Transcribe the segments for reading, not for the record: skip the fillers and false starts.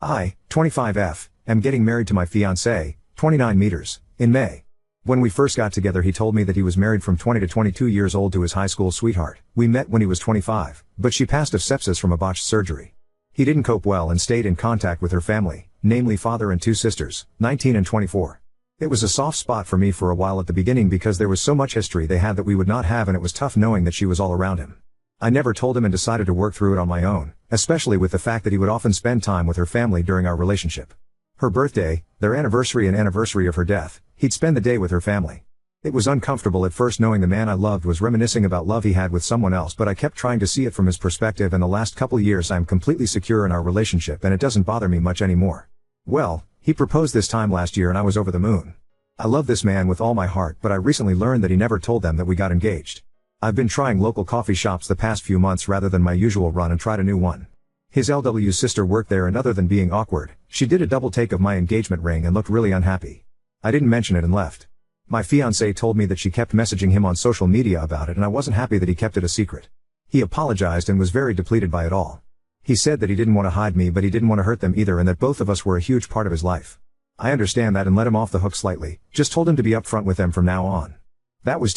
I, 25F, am getting married to my fiancé, 29 meters, in May. When we first got together he told me that he was married from 20 to 22 years old to his high school sweetheart. We met when he was 25, but she passed of sepsis from a botched surgery. He didn't cope well and stayed in contact with her family, namely father and two sisters, 19 and 24. It was a soft spot for me for a while at the beginning because there was so much history they had that we would not have, and it was tough knowing that she was all around him. I never told him and decided to work through it on my own, especially with the fact that he would often spend time with her family during our relationship. Her birthday, their anniversary and anniversary of her death, he'd spend the day with her family. It was uncomfortable at first knowing the man I loved was reminiscing about love he had with someone else, but I kept trying to see it from his perspective, and the last couple years I'm completely secure in our relationship and it doesn't bother me much anymore. Well, he proposed this time last year and I was over the moon. I love this man with all my heart, but I recently learned that he never told them that we got engaged. I've been trying local coffee shops the past few months rather than my usual run and tried a new one. His LW's sister worked there, and other than being awkward, she did a double take of my engagement ring and looked really unhappy. I didn't mention it and left. My fiancé told me that she kept messaging him on social media about it, and I wasn't happy that he kept it a secret. He apologized and was very depleted by it all. He said that he didn't want to hide me, but he didn't want to hurt them either, and that both of us were a huge part of his life. I understand that and let him off the hook slightly, just told him to be upfront with them from now on. That was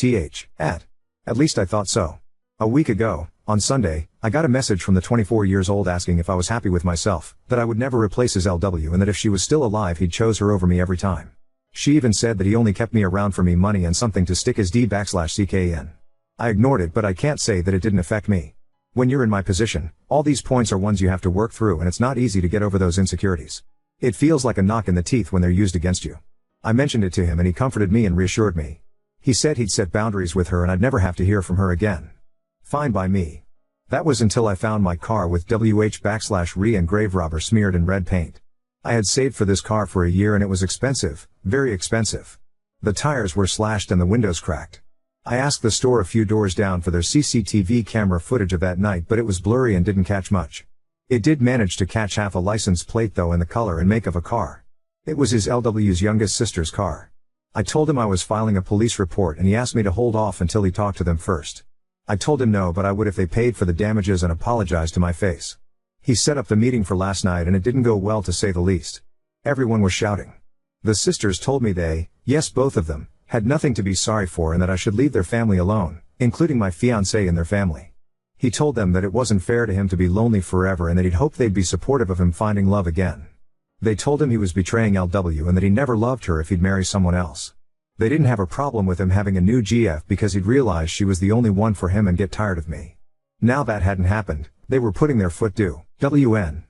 At least I thought so. A week ago, on Sunday, I got a message from the 24 years old asking if I was happy with myself, that I would never replace his LW, and that if she was still alive he'd chose her over me every time. She even said that he only kept me around for me money and something to stick his D/CK in. I ignored it, but I can't say that it didn't affect me. When you're in my position, all these points are ones you have to work through, and it's not easy to get over those insecurities. It feels like a knock in the teeth when they're used against you. I mentioned it to him and he comforted me and reassured me. He said he'd set boundaries with her and I'd never have to hear from her again. Fine by me. That was until I found my car with WH/re and grave robber smeared in red paint. I had saved for this car for a year and it was expensive, very expensive. The tires were slashed and the windows cracked. I asked the store a few doors down for their CCTV camera footage of that night, but it was blurry and didn't catch much. It did manage to catch half a license plate though, and the color and make of a car. It was his LW's youngest sister's car. I told him I was filing a police report and he asked me to hold off until he talked to them first. I told him no, but I would if they paid for the damages and apologized to my face. He set up the meeting for last night and it didn't go well, to say the least. Everyone was shouting. The sisters told me they, yes both of them, had nothing to be sorry for and that I should leave their family alone, including my fiancé and their family. He told them that it wasn't fair to him to be lonely forever and that he'd hoped they'd be supportive of him finding love again. They told him he was betraying LW and that he never loved her if he'd marry someone else. They didn't have a problem with him having a new GF because he'd realized she was the only one for him and get tired of me. Now that hadn't happened, they were putting their foot due. WN.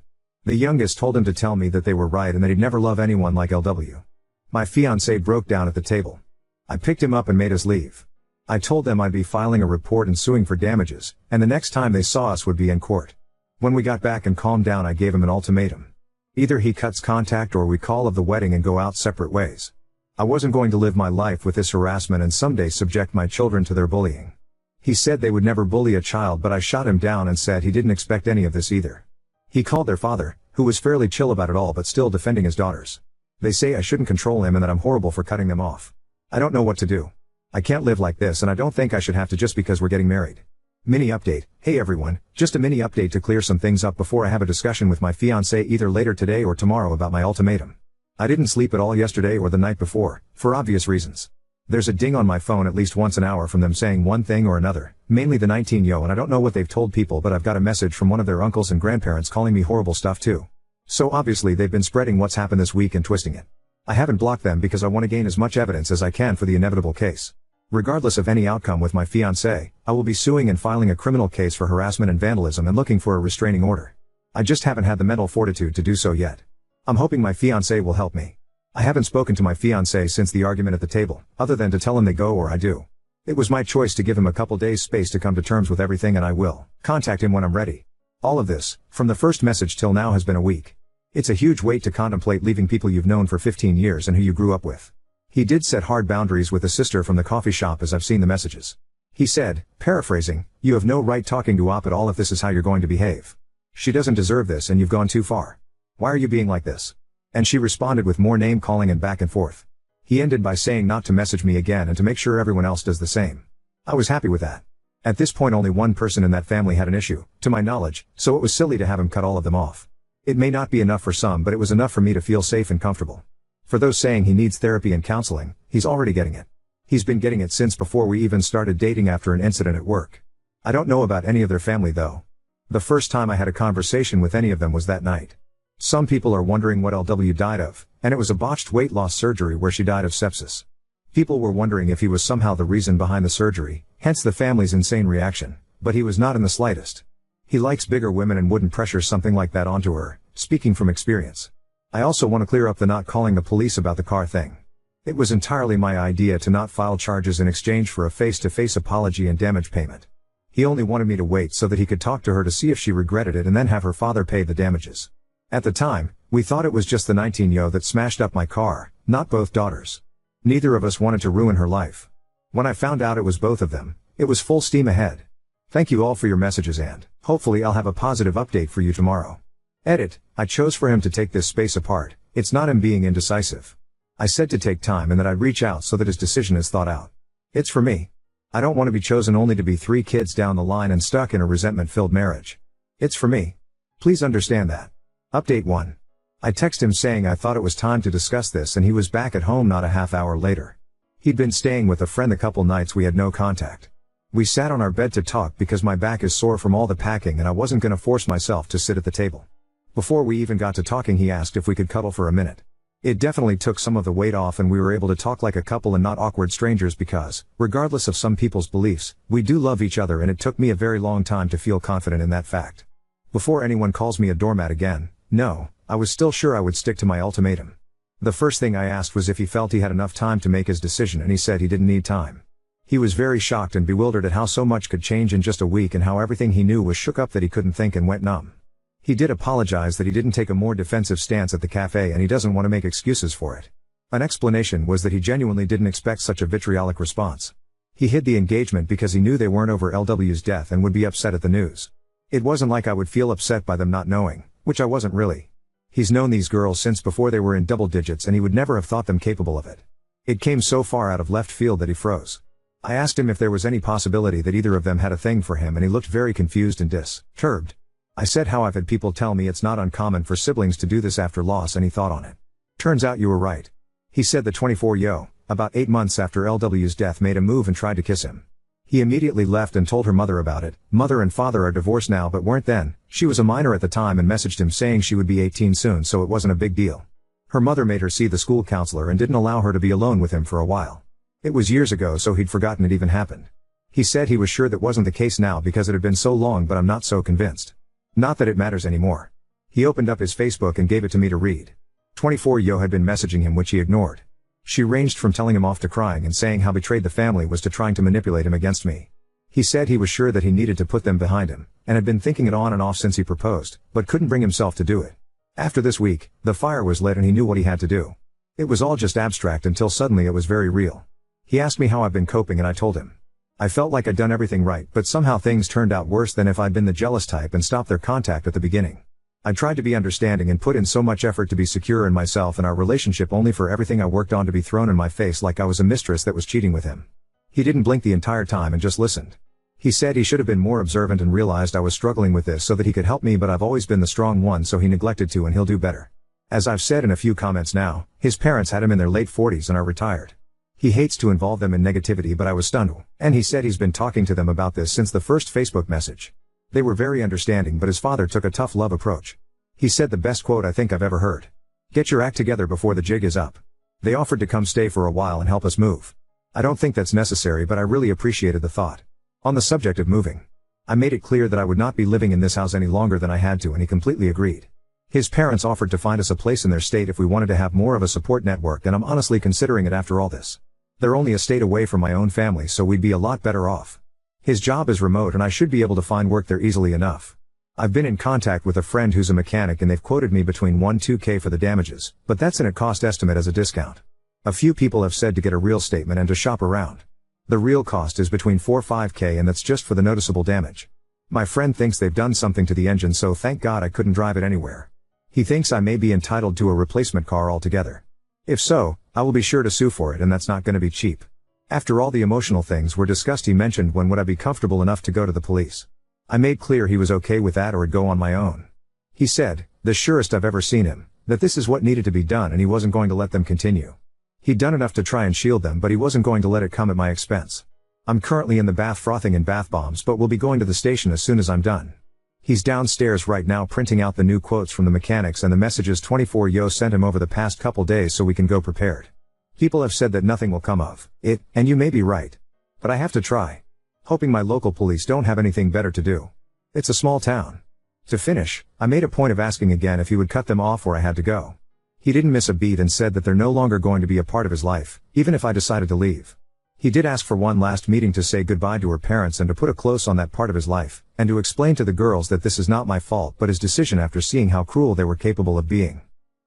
The youngest told him to tell me that they were right and that he'd never love anyone like LW. My fiancé broke down at the table. I picked him up and made us leave. I told them I'd be filing a report and suing for damages, and the next time they saw us would be in court. When we got back and calmed down I gave him an ultimatum. Either he cuts contact or we call of the wedding and go out separate ways. I wasn't going to live my life with this harassment and someday subject my children to their bullying. He said they would never bully a child, but I shot him down and said he didn't expect any of this either. He called their father, who was fairly chill about it all but still defending his daughters. They say I shouldn't control him and that I'm horrible for cutting them off. I don't know what to do. I can't live like this and I don't think I should have to just because we're getting married. Mini update. Hey everyone, just a mini update to clear some things up before I have a discussion with my fiancé either later today or tomorrow about my ultimatum. I didn't sleep at all yesterday or the night before, for obvious reasons. There's a ding on my phone at least once an hour from them saying one thing or another, mainly the 19-yo, and I don't know what they've told people, but I've got a message from one of their uncles and grandparents calling me horrible stuff too. So obviously they've been spreading what's happened this week and twisting it. I haven't blocked them because I want to gain as much evidence as I can for the inevitable case. Regardless of any outcome with my fiancé, I will be suing and filing a criminal case for harassment and vandalism and looking for a restraining order. I just haven't had the mental fortitude to do so yet. I'm hoping my fiancé will help me. I haven't spoken to my fiancé since the argument at the table, other than to tell him they go or I do. It was my choice to give him a couple days space to come to terms with everything, and I will contact him when I'm ready. All of this, from the first message till now, has been a week. It's a huge weight to contemplate leaving people you've known for 15 years and who you grew up with. He did set hard boundaries with the sister from the coffee shop, as I've seen the messages. He said, paraphrasing, "You have no right talking to Op at all if this is how you're going to behave. She doesn't deserve this and you've gone too far. Why are you being like this?" And she responded with more name calling and back and forth. He ended by saying not to message me again and to make sure everyone else does the same. I was happy with that. At this point only one person in that family had an issue, to my knowledge, so it was silly to have him cut all of them off. It may not be enough for some, but it was enough for me to feel safe and comfortable. For those saying he needs therapy and counseling, he's already getting it. He's been getting it since before we even started dating after an incident at work. I don't know about any of their family though. The first time I had a conversation with any of them was that night. Some people are wondering what LW died of, and it was a botched weight loss surgery where she died of sepsis. People were wondering if he was somehow the reason behind the surgery, hence the family's insane reaction, but he was not in the slightest. He likes bigger women and wouldn't pressure something like that onto her, speaking from experience. I also want to clear up the not calling the police about the car thing. It was entirely my idea to not file charges in exchange for a face-to-face apology and damage payment. He only wanted me to wait so that he could talk to her to see if she regretted it and then have her father pay the damages. At the time, we thought it was just the 19-yo that smashed up my car, not both daughters. Neither of us wanted to ruin her life. When I found out it was both of them, it was full steam ahead. Thank you all for your messages and, hopefully I'll have a positive update for you tomorrow. Edit, I chose for him to take this space apart, it's not him being indecisive. I said to take time and that I'd reach out so that his decision is thought out. It's for me. I don't want to be chosen only to be 3 kids down the line and stuck in a resentment-filled marriage. It's for me. Please understand that. Update 1. I texted him saying I thought it was time to discuss this and he was back at home not a half hour later. He'd been staying with a friend the couple nights we had no contact. We sat on our bed to talk because my back is sore from all the packing and I wasn't gonna force myself to sit at the table. Before we even got to talking he asked if we could cuddle for a minute. It definitely took some of the weight off and we were able to talk like a couple and not awkward strangers because, regardless of some people's beliefs, we do love each other and it took me a very long time to feel confident in that fact. Before anyone calls me a doormat again, no, I was still sure I would stick to my ultimatum. The first thing I asked was if he felt he had enough time to make his decision and he said he didn't need time. He was very shocked and bewildered at how so much could change in just a week and how everything he knew was shook up that he couldn't think and went numb. He did apologize that he didn't take a more defensive stance at the cafe and he doesn't want to make excuses for it. An explanation was that he genuinely didn't expect such a vitriolic response. He hid the engagement because he knew they weren't over LW's death and would be upset at the news. It wasn't like I would feel upset by them not knowing, which I wasn't really. He's known these girls since before they were in double digits and he would never have thought them capable of it. It came so far out of left field that he froze. I asked him if there was any possibility that either of them had a thing for him and he looked very confused and disturbed. I said how I've had people tell me it's not uncommon for siblings to do this after loss and he thought on it. Turns out you were right. He said the 24-yo, about 8 months after LW's death made a move and tried to kiss him. He immediately left and told her mother about it. Mother and father are divorced now but weren't then. She was a minor at the time and messaged him saying she would be 18 soon so it wasn't a big deal. Her mother made her see the school counselor and didn't allow her to be alone with him for a while. It was years ago so he'd forgotten it even happened. He said he was sure that wasn't the case now because it had been so long but I'm not so convinced. Not that it matters anymore. He opened up his Facebook and gave it to me to read. 24-yo had been messaging him which he ignored. She ranged from telling him off to crying and saying how betrayed the family was to trying to manipulate him against me. He said he was sure that he needed to put them behind him, and had been thinking it on and off since he proposed, but couldn't bring himself to do it. After this week, the fire was lit and he knew what he had to do. It was all just abstract until suddenly it was very real. He asked me how I've been coping and I told him. I felt like I'd done everything right but somehow things turned out worse than if I'd been the jealous type and stopped their contact at the beginning. I tried to be understanding and put in so much effort to be secure in myself and our relationship only for everything I worked on to be thrown in my face like I was a mistress that was cheating with him. He didn't blink the entire time and just listened. He said he should have been more observant and realized I was struggling with this so that he could help me but I've always been the strong one so he neglected to and he'll do better. As I've said in a few comments now, his parents had him in their late 40s and are retired. He hates to involve them in negativity but I was stunned, and he said he's been talking to them about this since the first Facebook message. They were very understanding but his father took a tough love approach. He said the best quote I think I've ever heard. Get your act together before the jig is up. They offered to come stay for a while and help us move. I don't think that's necessary but I really appreciated the thought. On the subject of moving. I made it clear that I would not be living in this house any longer than I had to and he completely agreed. His parents offered to find us a place in their state if we wanted to have more of a support network and I'm honestly considering it after all this. They're only a state away from my own family so we'd be a lot better off. His job is remote and I should be able to find work there easily enough. I've been in contact with a friend who's a mechanic and they've quoted me between 1-2K for the damages, but that's in a cost estimate as a discount. A few people have said to get a real statement and to shop around. The real cost is between 4-5K and that's just for the noticeable damage. My friend thinks they've done something to the engine so thank God I couldn't drive it anywhere. He thinks I may be entitled to a replacement car altogether. If so, I will be sure to sue for it and that's not going to be cheap. After all the emotional things were discussed he mentioned when would I be comfortable enough to go to the police. I made clear he was okay with that or I'd go on my own. He said, The surest I've ever seen him, that this is what needed to be done and he wasn't going to let them continue. He'd done enough to try and shield them, but he wasn't going to let it come at my expense. I'm currently in the bath frothing in bath bombs, but will be going to the station as soon as I'm done. He's downstairs right now printing out the new quotes from the mechanics and the messages 24 Yo sent him over the past couple days so we can go prepared. People have said that nothing will come of it, and you may be right. But I have to try. Hoping my local police don't have anything better to do. It's a small town. To finish, I made a point of asking again if he would cut them off or I had to go. He didn't miss a beat and said that they're no longer going to be a part of his life, even if I decided to leave. He did ask for one last meeting to say goodbye to her parents and to put a close on that part of his life, and to explain to the girls that this is not my fault but his decision after seeing how cruel they were capable of being.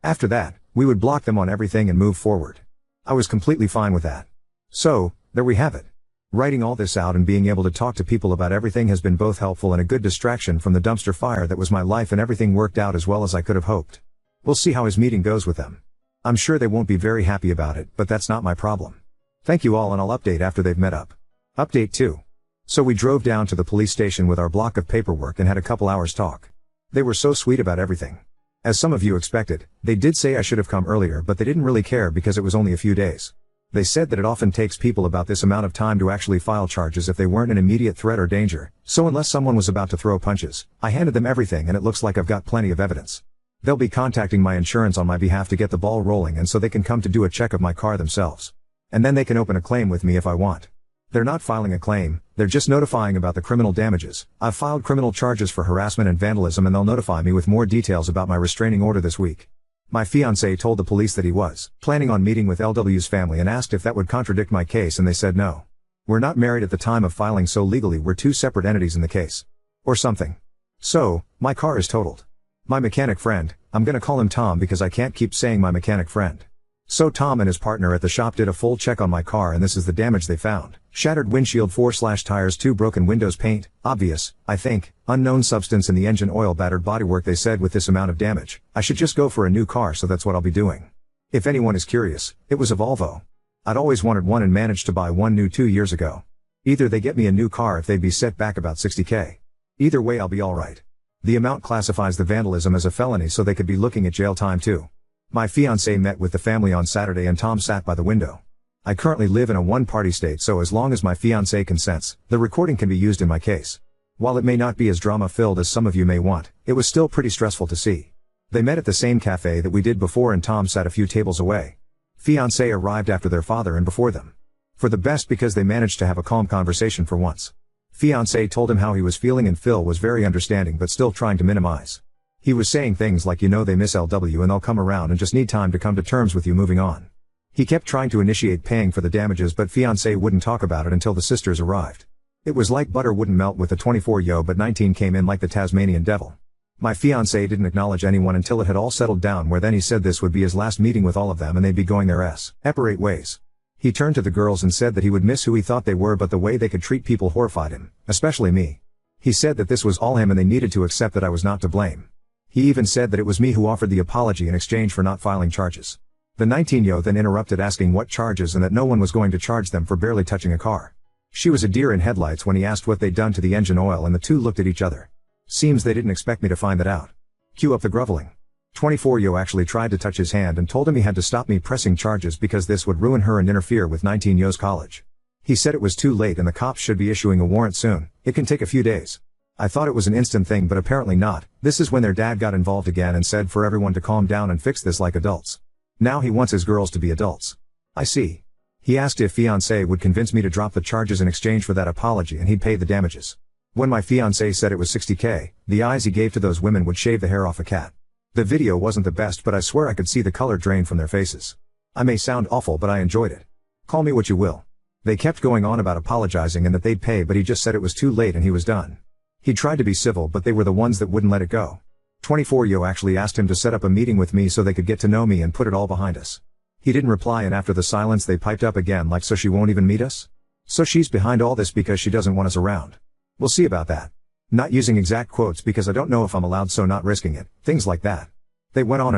After that, we would block them on everything and move forward. I was completely fine with that. So, there we have it. Writing all this out and being able to talk to people about everything has been both helpful and a good distraction from the dumpster fire that was my life, and everything worked out as well as I could have hoped. We'll see how his meeting goes with them. I'm sure they won't be very happy about it, but that's not my problem. Thank you all, and I'll update after they've met up. Update 2. So we drove down to the police station with our block of paperwork and had a couple hours talk. They were so sweet about everything. As some of you expected, they did say I should have come earlier, but they didn't really care because it was only a few days. They said that it often takes people about this amount of time to actually file charges if they weren't an immediate threat or danger, so unless someone was about to throw punches, I handed them everything and it looks like I've got plenty of evidence. They'll be contacting my insurance on my behalf to get the ball rolling, and so they can come to do a check of my car themselves. And then they can open a claim with me if I want. They're not filing a claim, they're just notifying about the criminal damages. I've filed criminal charges for harassment and vandalism, and they'll notify me with more details about my restraining order this week. My fiancé told the police that he was planning on meeting with LW's family and asked if that would contradict my case, and they said no. We're not married at the time of filing, so legally we're two separate entities in the case. Or something. So, my car is totaled. My mechanic friend, I'm gonna call him Tom because I can't keep saying my mechanic friend. So Tom and his partner at the shop did a full check on my car, and this is the damage they found. Shattered windshield, 4/tires, 2 broken windows, paint, obvious, I think, unknown substance in the engine oil, battered bodywork. They said with this amount of damage, I should just go for a new car, so that's what I'll be doing. If anyone is curious, it was a Volvo. I'd always wanted one and managed to buy one new 2 years ago. Either they get me a new car if they'd be set back about $60K. Either way I'll be alright. The amount classifies the vandalism as a felony, so they could be looking at jail time too. My fiancé met with the family on Saturday and Tom sat by the window. I currently live in a one-party state, so as long as my fiancé consents, the recording can be used in my case. While it may not be as drama-filled as some of you may want, it was still pretty stressful to see. They met at the same cafe that we did before, and Tom sat a few tables away. Fiancé arrived after their father and before them. For the best, because they managed to have a calm conversation for once. Fiancé told him how he was feeling, and Phil was very understanding but still trying to minimize. He was saying things like, you know, they miss LW and they'll come around and just need time to come to terms with you moving on. He kept trying to initiate paying for the damages, but fiancé wouldn't talk about it until the sisters arrived. It was like butter wouldn't melt with the 24 Yo, but 19 came in like the Tasmanian devil. My fiancé didn't acknowledge anyone until it had all settled down, where then he said this would be his last meeting with all of them and they'd be going their separate ways. He turned to the girls and said that he would miss who he thought they were, but the way they could treat people horrified him, especially me. He said that this was all him and they needed to accept that I was not to blame. He even said that it was me who offered the apology in exchange for not filing charges. The 19 Yo then interrupted, asking what charges and that no one was going to charge them for barely touching a car. She was a deer in headlights when he asked what they'd done to the engine oil, and the two looked at each other. Seems they didn't expect me to find that out. Cue up the groveling. 24 Yo actually tried to touch his hand and told him he had to stop me pressing charges because this would ruin her and interfere with 19 Yo's college. He said it was too late and the cops should be issuing a warrant soon. It can take a few days. I thought it was an instant thing, but apparently not. This is when their dad got involved again and said for everyone to calm down and fix this like adults. Now he wants his girls to be adults. I see. He asked if fiancé would convince me to drop the charges in exchange for that apology and he'd pay the damages. When my fiancé said it was $60K, the eyes he gave to those women would shave the hair off a cat. The video wasn't the best, but I swear I could see the color drain from their faces. I may sound awful, but I enjoyed it. Call me what you will. They kept going on about apologizing and that they'd pay, but he just said it was too late and he was done. He tried to be civil, but they were the ones that wouldn't let it go. 24 Yo actually asked him to set up a meeting with me so they could get to know me and put it all behind us. He didn't reply, and after the silence they piped up again like, so she won't even meet us? So she's behind all this because she doesn't want us around. We'll see about that. Not using exact quotes because I don't know if I'm allowed, so not risking it, things like that. They went on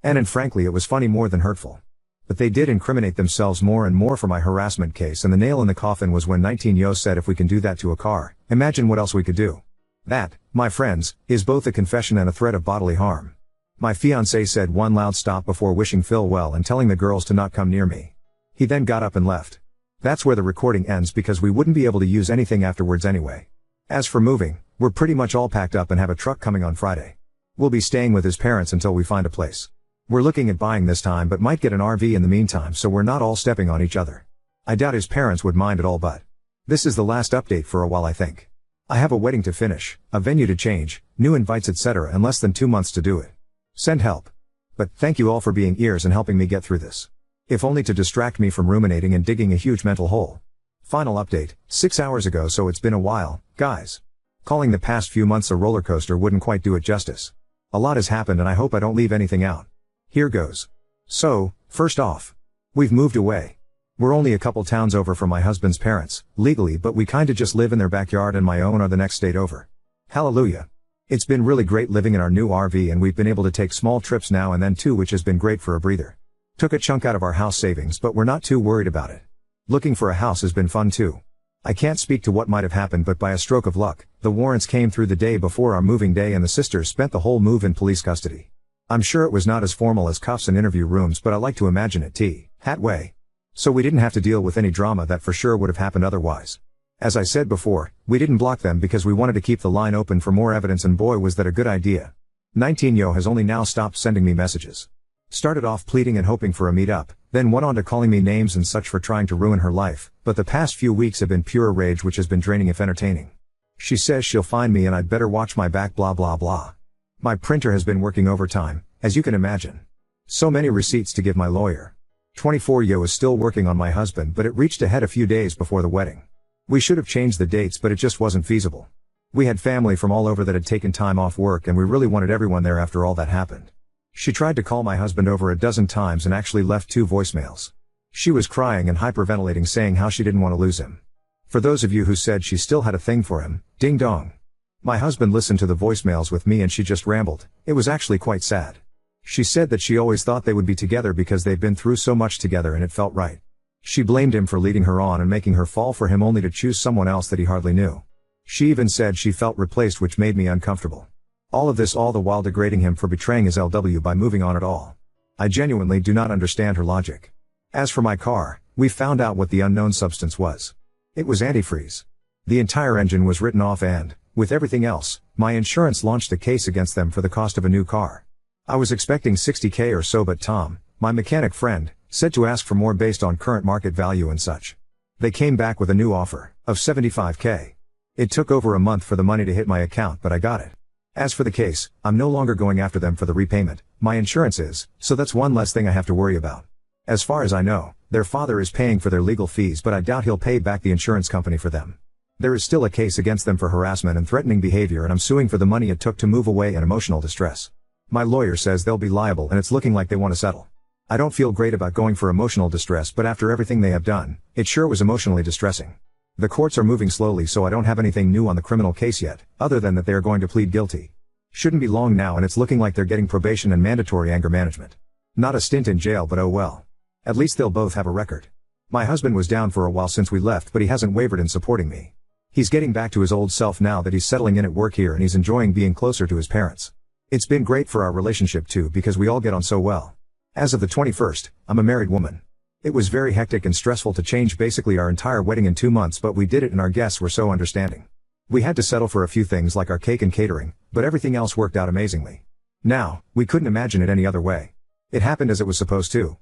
and frankly it was funny more than hurtful. But they did incriminate themselves more and more for my harassment case, and the nail in the coffin was when 19 Yo said if we can do that to a car, imagine what else we could do. That, my friends, is both a confession and a threat of bodily harm. My fiancé said one loud stop before wishing Phil well and telling the girls to not come near me. He then got up and left. That's where the recording ends because we wouldn't be able to use anything afterwards anyway. As for moving, we're pretty much all packed up and have a truck coming on Friday. We'll be staying with his parents until we find a place. We're looking at buying this time but might get an RV in the meantime so we're not all stepping on each other. I doubt his parents would mind at all, but this is the last update for a while, I think. I have a wedding to finish, a venue to change, new invites etc. and less than 2 months to do it. Send help. But thank you all for being ears and helping me get through this. If only to distract me from ruminating and digging a huge mental hole. Final update, 6 hours ago, so it's been a while, guys. Calling the past few months a roller coaster wouldn't quite do it justice. A lot has happened and I hope I don't leave anything out. Here goes. So, first off, we've moved away. We're only a couple towns over from my husband's parents, legally, but we kinda just live in their backyard and my own are the next state over. Hallelujah. It's been really great living in our new RV and we've been able to take small trips now and then too, which has been great for a breather. Took a chunk out of our house savings but we're not too worried about it. Looking for a house has been fun too. I can't speak to what might have happened but by a stroke of luck, the warrants came through the day before our moving day and the sisters spent the whole move in police custody. I'm sure it was not as formal as cuffs and interview rooms but I like to imagine it hat way. So we didn't have to deal with any drama that for sure would have happened otherwise. As I said before, we didn't block them because we wanted to keep the line open for more evidence and boy was that a good idea. 19yo has only now stopped sending me messages. Started off pleading and hoping for a meet-up, then went on to calling me names and such for trying to ruin her life, but the past few weeks have been pure rage which has been draining if entertaining. She says she'll find me and I'd better watch my back blah blah blah. My printer has been working overtime, as you can imagine. So many receipts to give my lawyer. 24yo is still working on my husband but it reached ahead a few days before the wedding. We should have changed the dates but it just wasn't feasible. We had family from all over that had taken time off work and we really wanted everyone there after all that happened. She tried to call my husband over a dozen times and actually left 2 voicemails. She was crying and hyperventilating saying how she didn't want to lose him. For those of you who said she still had a thing for him, ding dong. My husband listened to the voicemails with me and she just rambled. It was actually quite sad. She said that she always thought they would be together because they've been through so much together and it felt right. She blamed him for leading her on and making her fall for him only to choose someone else that he hardly knew. She even said she felt replaced, which made me uncomfortable. All of this all the while degrading him for betraying his LW by moving on at all. I genuinely do not understand her logic. As for my car, we found out what the unknown substance was. It was antifreeze. The entire engine was written off and, with everything else, my insurance launched a case against them for the cost of a new car. I was expecting $60K or so but Tom, my mechanic friend, said to ask for more based on current market value and such. They came back with a new offer, of $75K. It took over a month for the money to hit my account but I got it. As for the case, I'm no longer going after them for the repayment, my insurance is, so that's one less thing I have to worry about. As far as I know, their father is paying for their legal fees but I doubt he'll pay back the insurance company for them. There is still a case against them for harassment and threatening behavior and I'm suing for the money it took to move away and emotional distress. My lawyer says they'll be liable and it's looking like they want to settle. I don't feel great about going for emotional distress but after everything they have done, it sure was emotionally distressing. The courts are moving slowly so I don't have anything new on the criminal case yet, other than that they are going to plead guilty. Shouldn't be long now and it's looking like they're getting probation and mandatory anger management. Not a stint in jail but oh well. At least they'll both have a record. My husband was down for a while since we left but he hasn't wavered in supporting me. He's getting back to his old self now that he's settling in at work here and he's enjoying being closer to his parents. It's been great for our relationship too because we all get on so well. As of the 21st, I'm a married woman. It was very hectic and stressful to change basically our entire wedding in 2 months but we did it and our guests were so understanding. We had to settle for a few things like our cake and catering, but everything else worked out amazingly. Now, we couldn't imagine it any other way. It happened as it was supposed to.